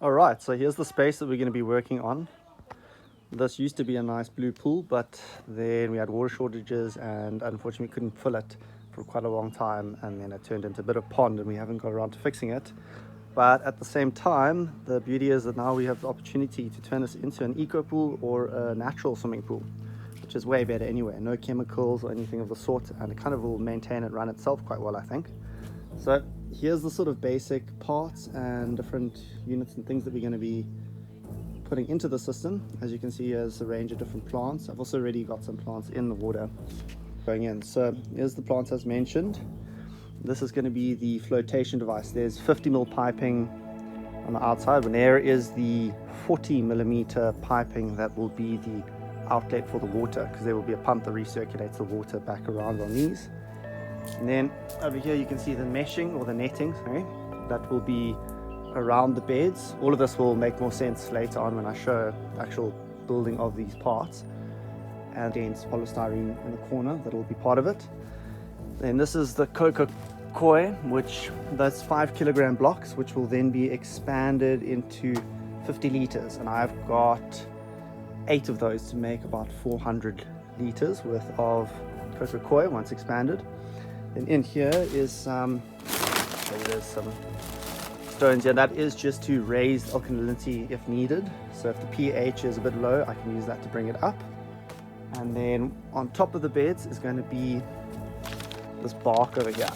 Alright, so here's the space that we're going to be working on. This used to be a nice blue pool, but then we had water shortages and unfortunately we couldn't fill it for quite a long time, and then it turned into a bit of pond and we haven't got around to fixing it. But at the same time, the beauty is that now we have the opportunity to turn this into an eco pool or a natural swimming pool, which is way better anyway. No chemicals or anything of the sort, and it kind of will maintain and run itself quite well, I think. So here's the sort of basic parts and different units and things that we're going to be putting into the system. As you can see, here's a range of different plants. I've also already got some plants in the water going in. So here's the plants as mentioned. This is going to be the flotation device. There's 50mm piping on the outside, and there is the 40mm piping that will be the outlet for the water, because there will be a pump that recirculates the water back around on these. And then over here you can see the meshing or the netting, sorry, that will be around the beds. All of this will make more sense later on when I show the actual building of these parts. And dense polystyrene in the corner that will be part of it. Then this is the coco-coir, which that's 5kg blocks, which will then be expanded into 50 liters, and I've got 8 of those to make about 400 liters worth of coco-coir once expanded. Then in here is there's some stones here. That is just to raise alkalinity if needed. So if the pH is a bit low, I can use that to bring it up. And then on top of the beds is going to be this bark over here,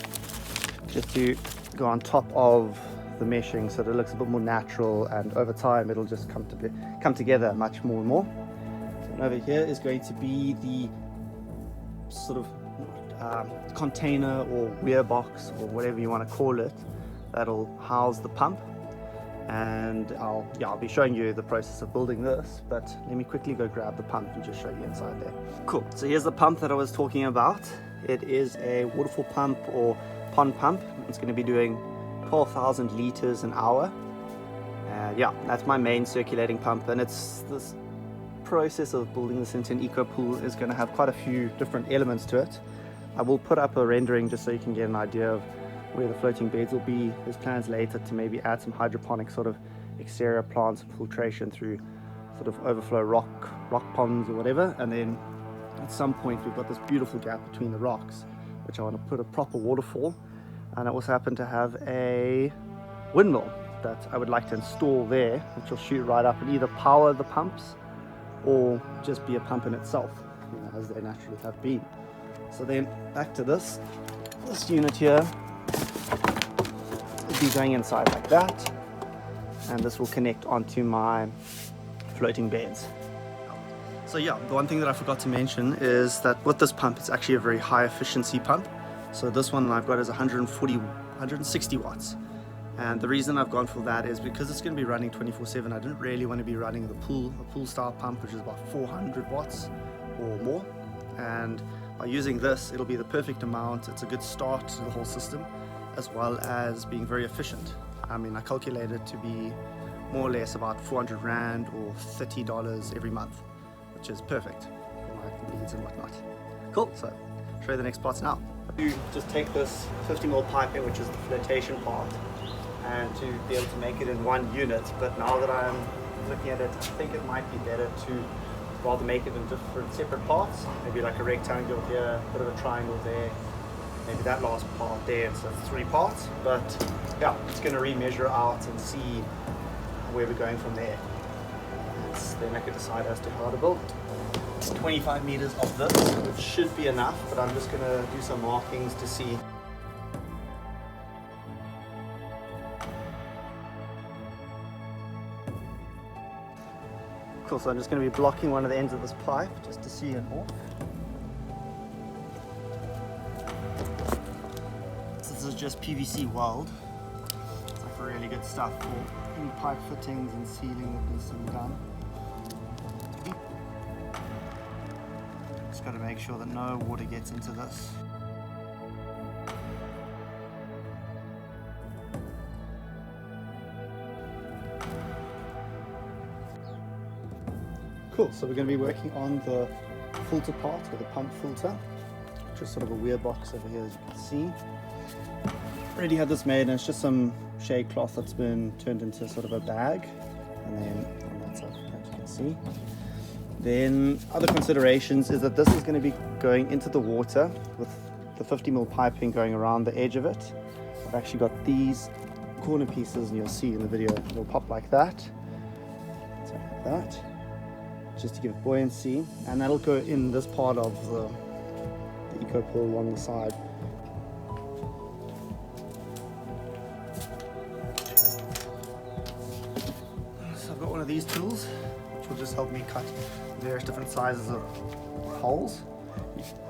just to go on top of the meshing so that it looks a bit more natural, and over time it'll just come together much more and more. And over here is going to be the sort of container or weir box or whatever you want to call it that'll house the pump. And I'll be showing you the process of building this, but let me quickly go grab the pump and just show you inside there. Cool, so here's the pump that I was talking about. It is a waterfall pump or pond pump. It's going to be doing 12,000 liters an hour. Yeah, that's my main circulating pump, and it's this process of building this into an eco pool is going to have quite a few different elements to it. I will put up a rendering just so you can get an idea of where the floating beds will be. There's plans later to maybe add some hydroponic sort of exterior plants and filtration through sort of overflow rock ponds or whatever. And then at some point we've got this beautiful gap between the rocks, which I want to put a proper waterfall. And I also happen to have a windmill that I would like to install there, which will shoot right up and either power the pumps or just be a pump in itself, you know, as they naturally have been. So then back to this unit here. Be going inside like that, and this will connect onto my floating beds. So yeah, the one thing that I forgot to mention is that with this pump, it's actually a very high efficiency pump. So this one I've got is 160 watts, and the reason I've gone for that is because it's going to be running 24/7. I didn't really want to be running a pool style pump, which is about 400 watts or more, and by using this it'll be the perfect amount. It's a good start to the whole system, as well as being very efficient. I mean, I calculated it to be more or less about 400 Rand or $30 every month, which is perfect for my needs and whatnot. Cool, so show you the next parts now. You just take this 50mm piping, which is the flotation part, and to be able to make it in one unit. But now that I'm looking at it, I think it might be better to rather make it in different separate parts, maybe like a rectangle here, a bit of a triangle there, maybe that last part there, so it's 3 parts. But yeah, it's going to remeasure out and see where we're going from there. Then I can decide as to how to build it. It's 25 meters of this, which should be enough, but I'm just going to do some markings to see. Cool, so I'm just going to be blocking one of the ends of this pipe just to see it off. This is just PVC weld. It's like really good stuff for any pipe fittings and sealing that needs to be done. Just got to make sure that no water gets into this. Cool, so we're going to be working on the filter part, or the pump filter, which is sort of a weir box over here, as you can see. already had this made, and it's just some shade cloth that's been turned into sort of a bag, and then on that side, as you can see. Then other considerations is that this is going to be going into the water with the 50mm piping going around the edge of it. I've actually got these corner pieces, and you'll see in the video it'll pop like that, so like that, just to give it buoyancy, and that'll go in this part of the EcoPool along the side. So I've got one of these tools which will just help me cut various different sizes of holes.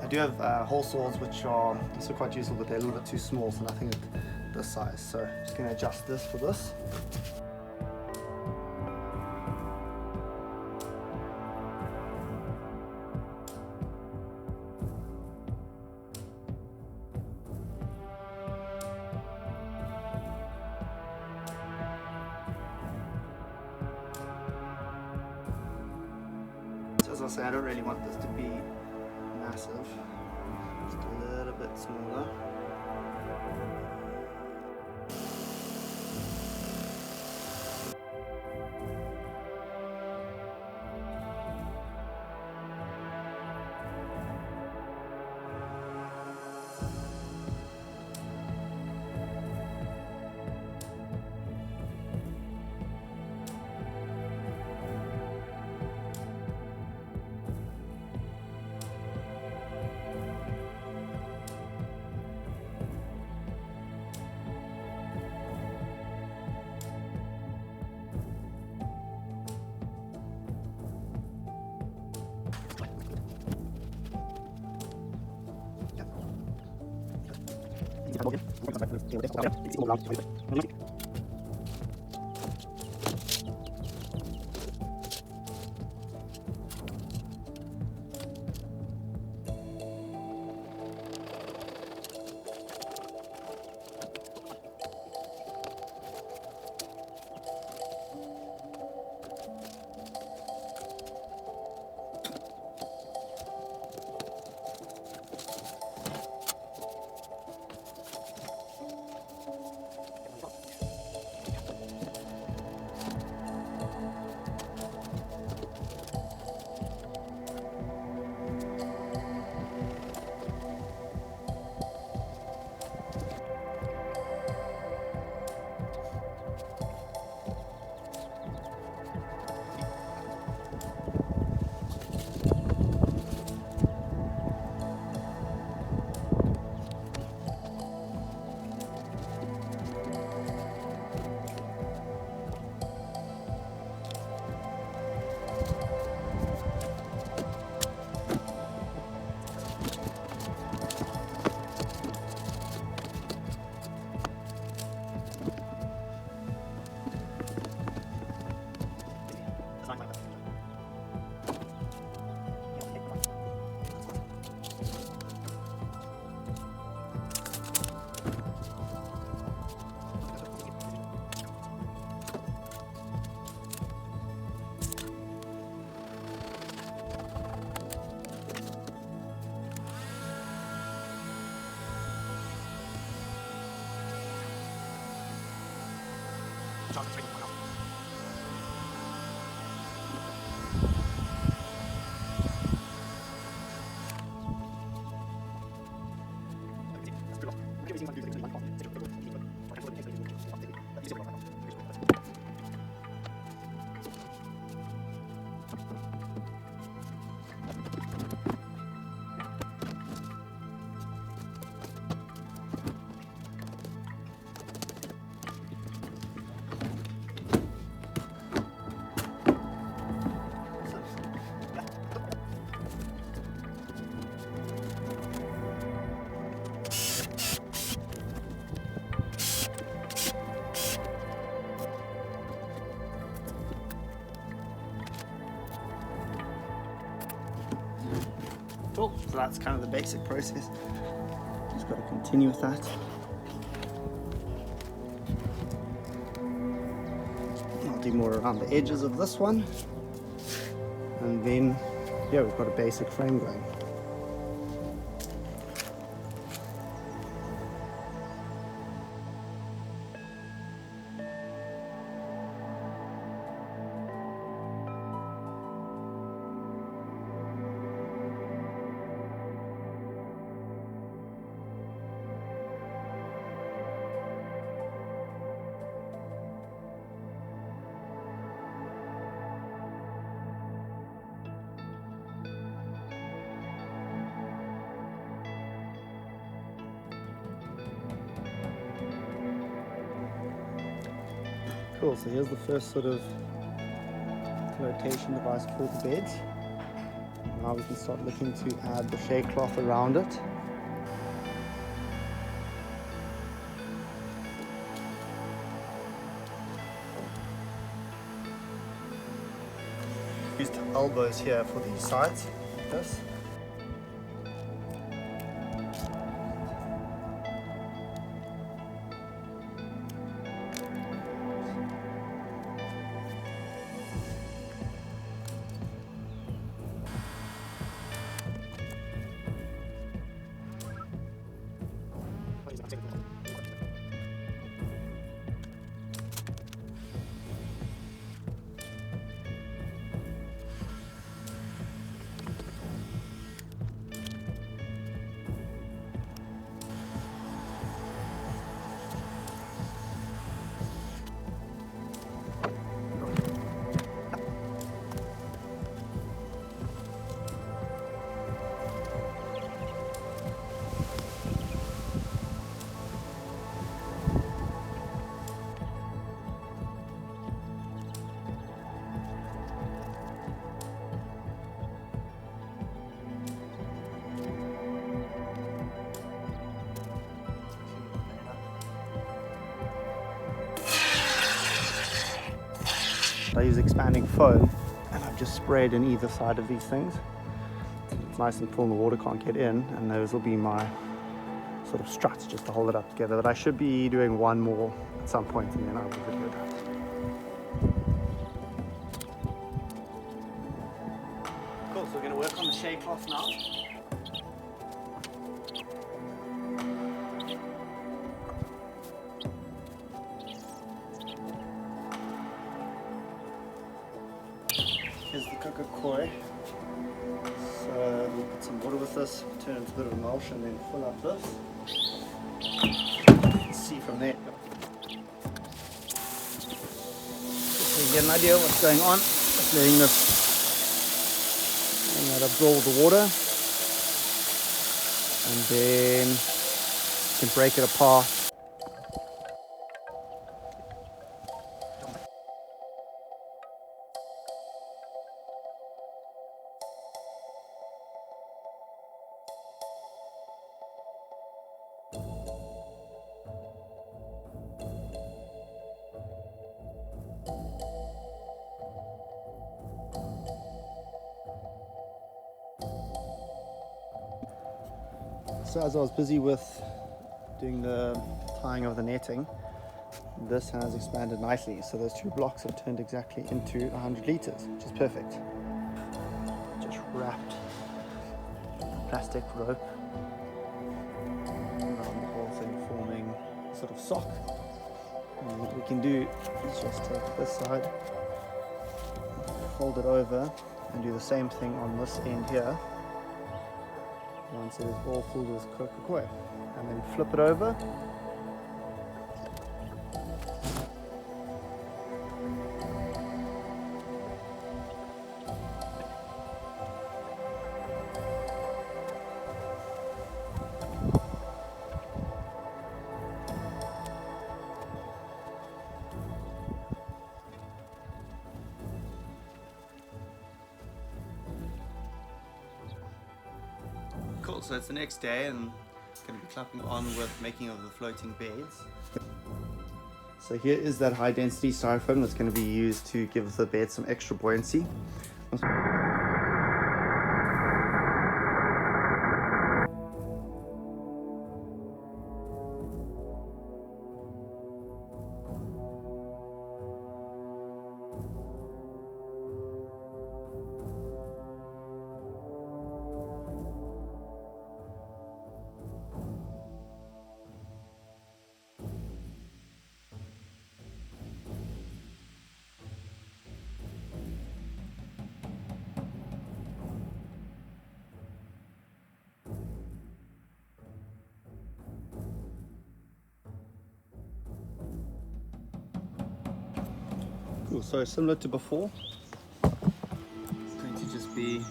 I do have hole saws which are also quite useful, but they're a little bit too small, so nothing at this size. So I'm just going to adjust this for this. As I say, I don't really want this to be massive, just a little bit smaller. Cool. So that's kind of the basic process. Just got to continue with that. I'll do more around the edges of this one, and then yeah, we've got a basic frame going. Cool, so here's the first sort of flotation device for the beds. Now we can start looking to add the shade cloth around it. Used elbows here for these sides, like this. I use expanding foam and I've just sprayed in either side of these things. It's nice and full and the water can't get in, and those will be my sort of struts just to hold it up together. But I should be doing one more at some point and then I will video that. Cool, so we're going to work on the shade cloth now. Here's the koi. So we'll put some water with this, turn it into a bit of emulsion, and then fill up this. See from there. So you get an idea of what's going on. Just letting that absorb the water, and then you can break it apart. So as I was busy with doing the tying of the netting, this has expanded nicely. So those two blocks have turned exactly into 100 liters, which is perfect. Just wrapped a plastic rope around the whole thing, forming a sort of sock. And what we can do is just take this side, fold it over, and do the same thing on this end here. Once it is all filled with koi, and then flip it over. Cool, so it's the next day and going to be clapping on with making of the floating beds. So here is that high density styrofoam that's going to be used to give the bed some extra buoyancy. Cool, so similar to before, it's going to just be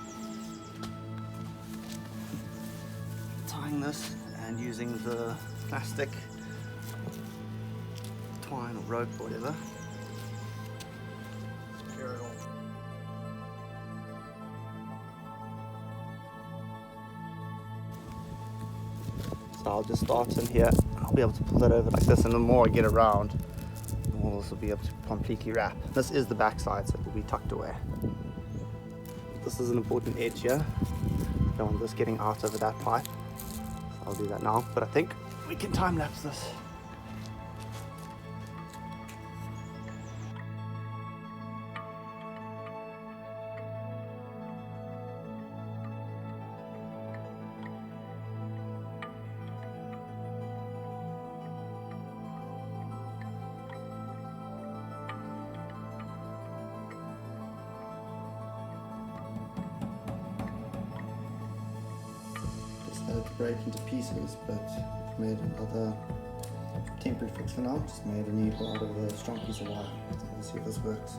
tying this and using the plastic twine or rope or whatever So I'll just start in here, and I'll be able to pull that over like this, and the more I get around, the more this will be able to completely wrap. This is the back side, so it will be tucked away. This is an important edge here. I don't want this getting out over that pipe. So I'll do that now, but I think we can time lapse this. Had to break into pieces, but made another temporary fix for now. Just made a needle out of a strong piece of wire. So let's see if this works.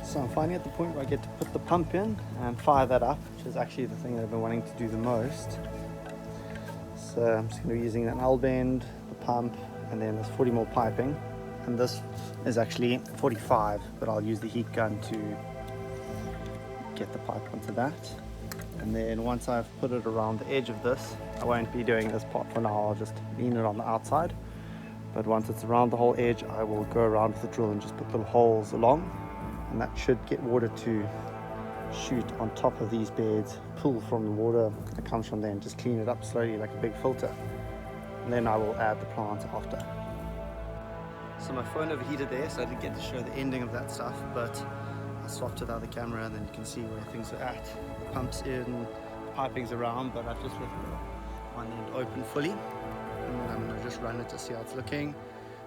So I'm finally at the point where I get to put the pump in and fire that up, which is actually the thing that I've been wanting to do the most. So I'm just going to be using an L bend, the pump, and then there's 40 mil piping. And this is actually 45, but I'll use the heat gun to get the pipe onto that. And then once I've put it around the edge of this, I won't be doing this part for now, I'll just lean it on the outside. But once it's around the whole edge, I will go around with the drill and just put little holes along. And that should get water to shoot on top of these beds, pull from the water that comes from there and just clean it up slowly like a big filter. And then I will add the plant after. So my phone overheated there, so I didn't get to show the ending of that stuff, but I swapped it out of the camera and then you can see where things are at. The pump's in, the piping's around, but I've just left one end open fully. And then I'm going to just run it to see how it's looking.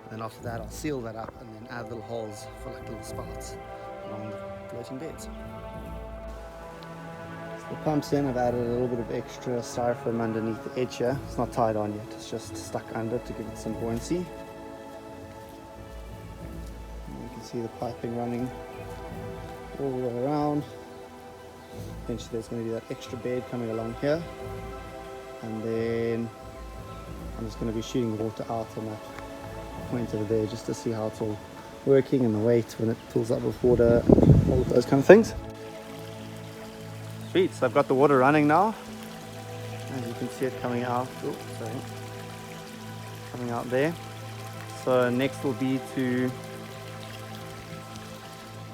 And then after that I'll seal that up and then add little holes for like little spouts along the floating beds. So the pump's in, I've added a little bit of extra styrofoam underneath the edge here. It's not tied on yet, it's just stuck under to give it some buoyancy. And you can see the piping running all the way around. Eventually there's going to be that extra bed coming along here. And then I'm just going to be shooting the water out on that point over there just to see how it's all working and the weight when it fills up with water and all of those kind of things. Sweet, so I've got the water running now. As you can see it coming out, coming out there. So next will be to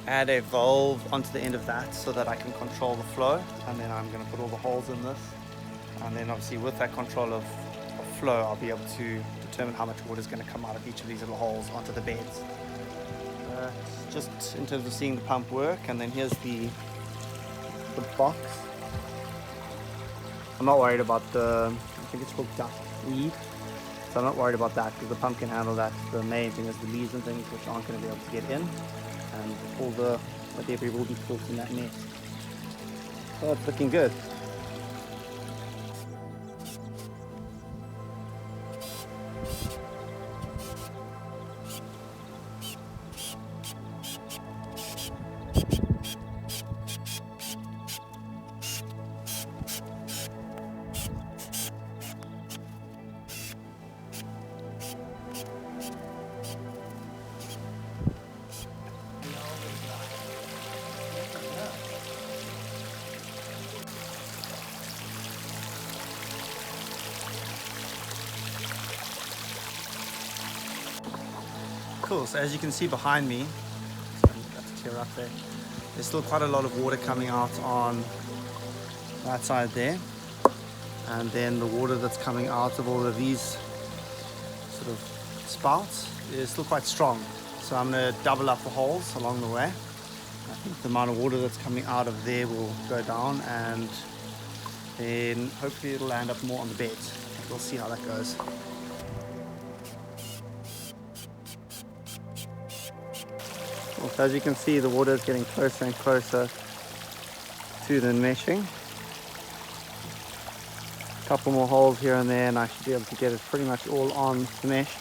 add a valve onto the end of that so that I can control the flow, and then I'm going to put all the holes in this, and then obviously with that control of flow I'll be able to determine how much water is going to come out of each of these little holes onto the beds. Just in terms of seeing the pump work, and then here's the box. I'm not worried about the, I think it's called duckweed, so I'm not worried about that because the pump can handle that. The main thing is the leaves and things which aren't going to be able to get in, and all the debris will be caught in that net. So it's looking good. Cool, so as you can see behind me, so I've got to clear up there, there's still quite a lot of water coming out on that side there, and then the water that's coming out of all of these sort of spouts is still quite strong. So I'm going to double up the holes along the way. I think the amount of water that's coming out of there will go down, and then hopefully it'll land up more on the beds. We'll see how that goes. So as you can see, the water is getting closer and closer to the meshing. A couple more holes here and there, and I should be able to get it pretty much all on the mesh.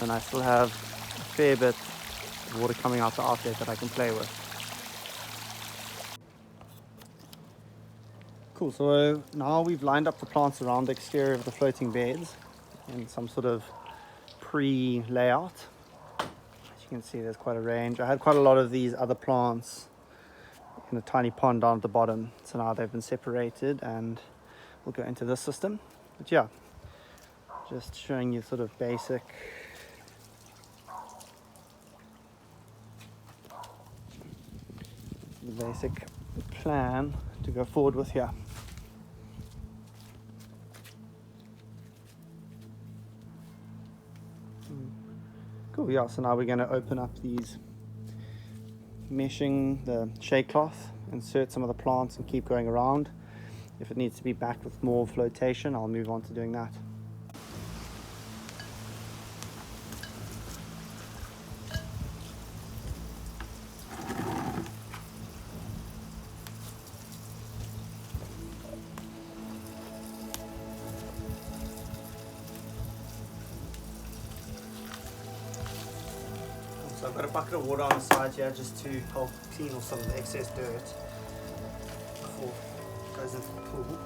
And I still have a fair bit of water coming out the outlet that I can play with. Cool, so now we've lined up the plants around the exterior of the floating beds in some sort of pre-layout. As you can see, there's quite a range. I had quite a lot of these other plants in a tiny pond down at the bottom, so now they've been separated and we'll go into this system. But yeah, just showing you sort of basic plan to go forward with here. Cool, yeah, so now we're going to open up these meshing, the shade cloth, insert some of the plants and keep going around. If it needs to be backed with more flotation, I'll move on to doing that. So I've got a bucket of water on the side here just to help clean off some of the excess dirt before it goes into the pool.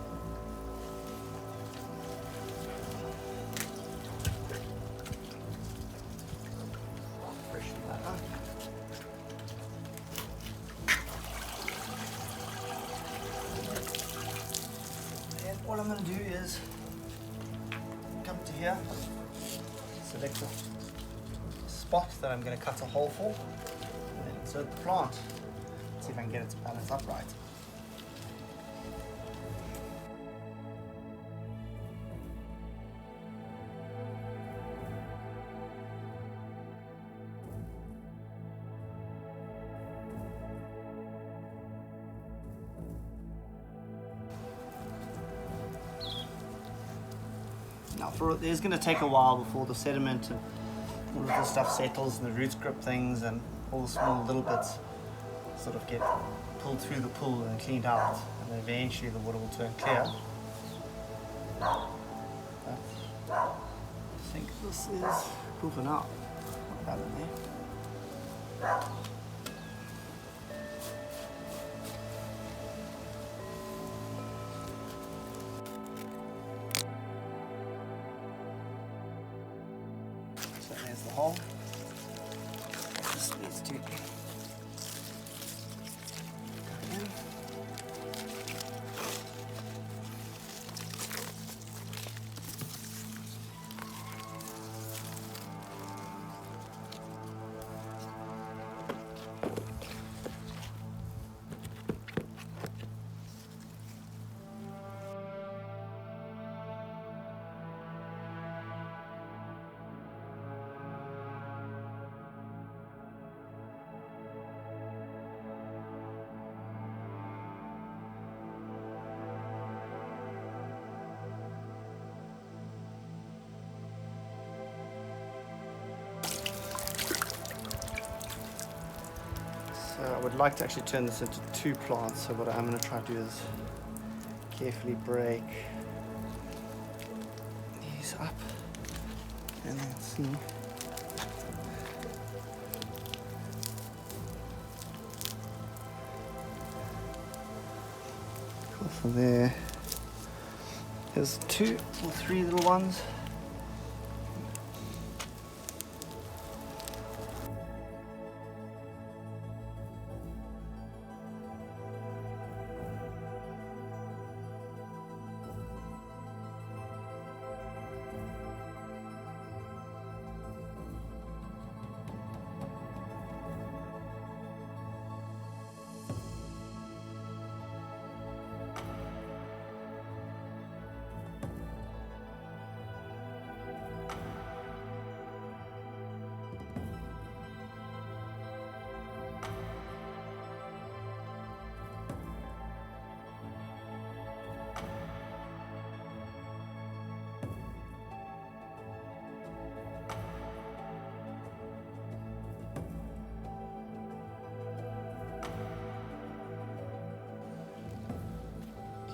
Freshen that up. And what I'm going to do is come to here, select a spot that I'm going to cut a hole for, and then insert the plant. See if I can get it to balance upright. Now, it's going to take a while before the sediment and all of the stuff settles and the roots grip things and all the small little bits sort of get pulled through the pool and cleaned out, and then eventually the water will turn clear. But I think this is cool for now. Put that in there. So there's the hole. This needs to go in. I would like to actually turn this into 2 plants, so what I'm going to try to do is carefully break these up and then see. Cool, so there's 2 or 3 little ones.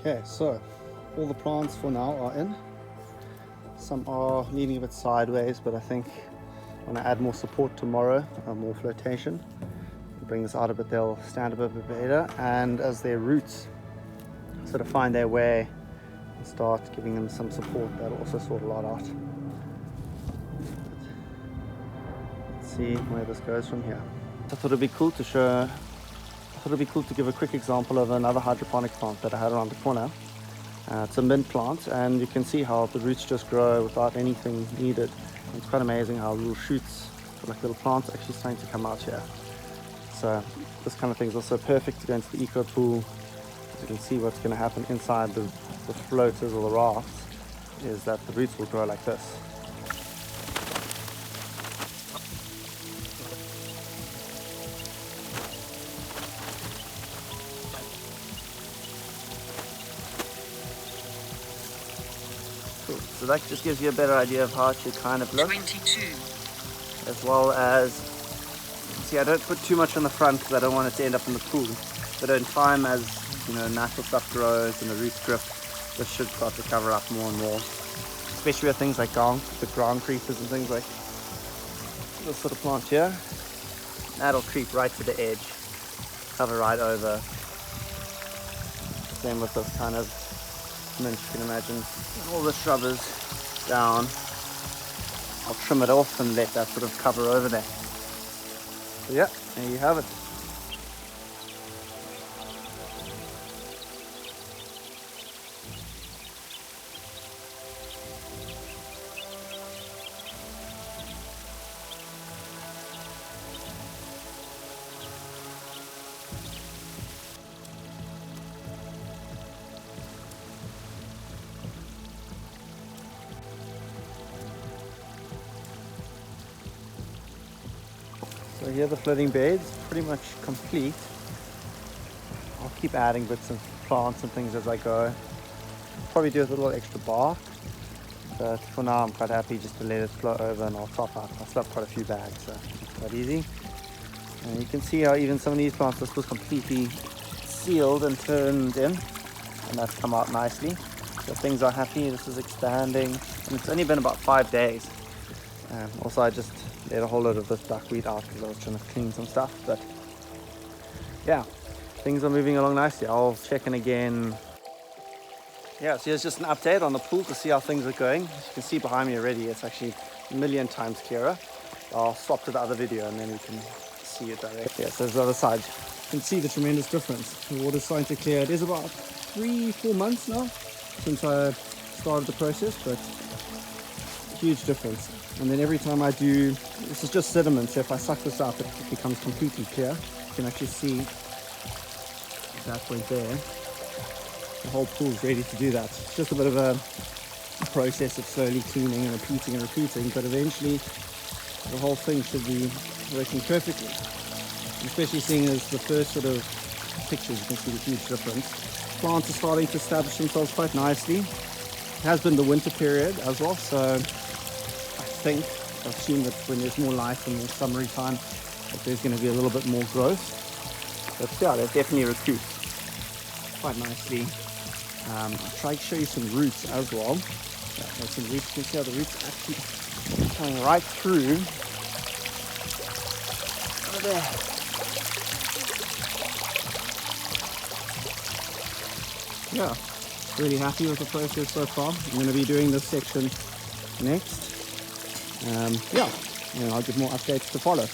Okay, so all the plants for now are in. Some are leaning a bit sideways, but I think when I add more support tomorrow, more flotation, bring this out a bit, they'll stand up a bit better, and as their roots sort of find their way and start giving them some support, that'll also sort a lot out. Let's see where this goes from here. I thought it'd be cool to show, give a quick example of another hydroponic plant that I had around the corner. It's a mint plant, and you can see how the roots just grow without anything needed. It's quite amazing how little shoots, like little plants, actually starting to come out here. So this kind of thing is also perfect to go into the EcoPool. As you can see, what's going to happen inside the floaters or the rafts is that the roots will grow like this. Cool. So that just gives you a better idea of how it should kind of look. 22. As well as, see, I don't put too much on the front because I don't want it to end up in the pool. But in time, as you know, natural stuff grows and the roots grip, this should start to cover up more and more. Especially with things like the ground creepers and things like this sort of plant here. That'll creep right to the edge, cover right over. Same with this kind of mint, you can imagine. All the shrubs down. I'll trim it off and let that sort of cover over there. So yeah, there you have it. So here the floating bed's pretty much complete. I'll keep adding bits of plants and things as I go. Probably do a little extra bark, but for now I'm quite happy just to let it float over, and I'll top up. I still have quite a few bags, so it's quite easy. And you can see how even some of these plants, this was completely sealed and turned in, and that's come out nicely. So things are happy. This is expanding, and it's only been about 5 days. Also, I just let a whole lot of this duckweed out because I was trying to clean some stuff, but yeah, things are moving along nicely. I'll check in again. Yeah, so here's just an update on the pool to see how things are going. As you can see behind me already, it's actually a million times clearer. I'll swap to the other video and then we can see it directly. Yeah, so there's the other side. You can see the tremendous difference. The water's starting to clear. It is about 3-4 months now since I started the process, but huge difference. And then every time I do, this is just sediment, so if I suck this up, it becomes completely clear. You can actually see that point there. The whole pool is ready to do that. It's just a bit of a process of slowly cleaning and repeating, but eventually the whole thing should be working perfectly. Especially seeing as the first sort of pictures, you can see the huge difference. Plants are starting to establish themselves quite nicely. It has been the winter period as well, so I assume that when there's more light and more summery time, that there's going to be a little bit more growth. But yeah, they've definitely recouped quite nicely. I'll try to show you some roots as well. Yeah, there's some roots. You can see how the roots actually coming right through. Over there. Yeah, really happy with the process so far. I'm going to be doing this section next. Yeah, and I'll give more updates to follow.